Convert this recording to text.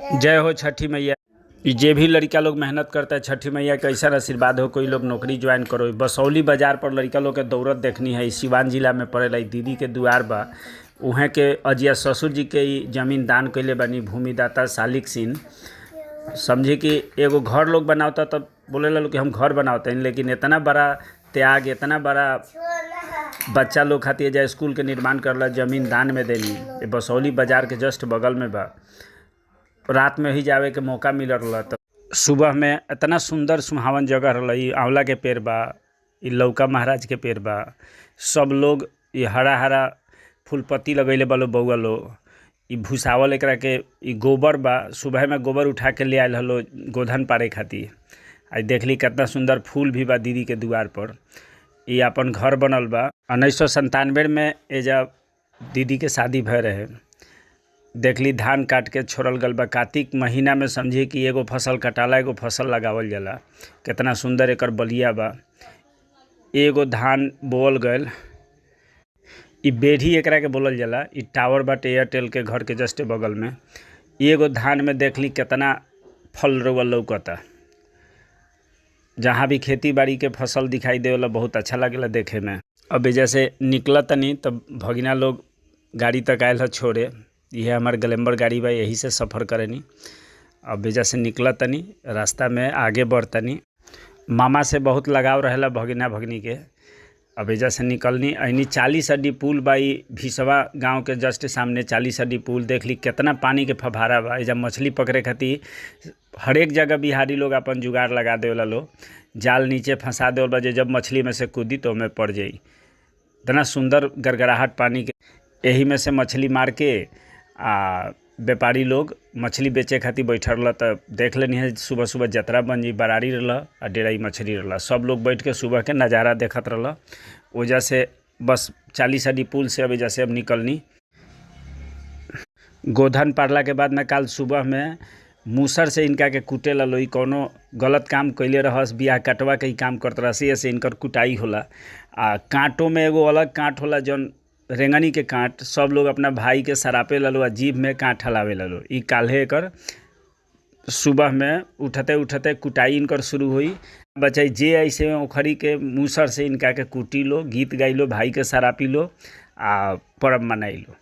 जय हो छठी मैया। जे भी लड़का लोग मेहनत करता है छठी मैया का ऐसा आशीर्वाद हो कोई लोग नौकरी ज्वाइन करो। बसौली बाजार पर लड़का लोग के दौड़त देखनी है। सिवान जिला में पड़ेला। दीदी के दुआर बा उहें के अजिया ससुर जी के जमीन दान कैले बानी भूमिदाता सालिक सिंह। समझी कि एगो घर लोग बनावता तब बोले लो कि हम घर बनावते हैं, लेकिन इतना बड़ा त्याग, इतना बड़ा बच्चा लोग खातिर जा स्कूल के निर्माण करला, जमीन दान में देनी। बसौली बाजार के जस्ट बगल में बा। रात में ही जावे के मौका मिल रहा। तो सुबह में इतना सुंदर सुहावन जगह रहा। आंवला के पेड़ बा, लौका महाराज के पेड़ बा। सब लोग ये हरा हरा फूलपत्ती लगैले बा। बउआ लोग भूसावल एकरा के गोबर बा। सुबह में गोबर उठा के ले आयल हलो गोधन पारे खातिर। आज देखली कितना सुंदर फूल भी बा दीदी के द्वार पर। ये अपन घर बनल बा। 1997 में एजा दीदी के शादी भय रहे। देखली धान काट के छोड़ल गल बा। कार्तिक महीना में समझी कि एगो फसल कटाला, एगो फसल लगावल जाला। कितना सुंदर एकर बलिया बा। एगो धान बोअल गल। इ बेढ़ी एकरा के बोलल जाला। इ टावर बाटे एयरटेल के घर के जस्ट बगल में। एगो धान में देखली कितना फल रोवल लौकता। जहाँ भी खेती बाड़ी के फसल दिखाई देवला बहुत अच्छा लगेला देखे में। अब जैसे निकलत तनी तब भगिना लोग गाड़ी तक आयल है छोड़े। यह हमार ग्लैमर गाड़ी बा, यही से सफ़र करेनी। अब बेजा से निकलत तनी रास्ता में आगे बढ़तनी। मामा से बहुत लगाव रहेला भगिना भगनी के। अब बेजा से निकलनी अनी 40 अड्डी पुल बा। भिसवा गांव के जस्ट सामने 40 अड्डी पुल। देखली कितना पानी के फव्वारा बा। एजा मछली पकड़े खातिर हर एक जगह बिहारी लोग अपन जुगाड़ लगा देवला लो। जाल नीचे फंसा देवल बा, जब मछली में से कूदी तो ओमे पड़ जाई। इतना सुंदर गड़गड़ाहट पानी के। यही में से मछली मार के व्यापारी लोग मछली बेचे खातिर बैठल रहा। तो देख लेनी है सुबह सुबह जतरा बन जी बरारी रहा और डेराई मछली रहा। सब लोग बैठ के सुबह के नज़ारा देखत रहा। वजह से बस 40 अड्डी पुल से अब जैसे अब निकलनी गोधन पारला के बाद में काल सुबह में मूसर से इनका के कुटे ला लोई। कोनो गलत काम कैले रहस, बियाह कटवा के ही काम करत रहस, ऐसे इनकर कुटाई होला। कांटों में एगो अलग कांट होला जौन रेंगनी के कांट। सब लोग अपना भाई के सरापे ललो, जीभ में कांट हलावे ललो। ई काल्हे कर सुबह में उठते उठते कुटाई इनकर शुरू हुई। बचाई जे ऐसे ओखरी के मूसर से इनका के कुटी लो, गीत गाई लो, भाई के सरापी लो, पर्व मनाई लो।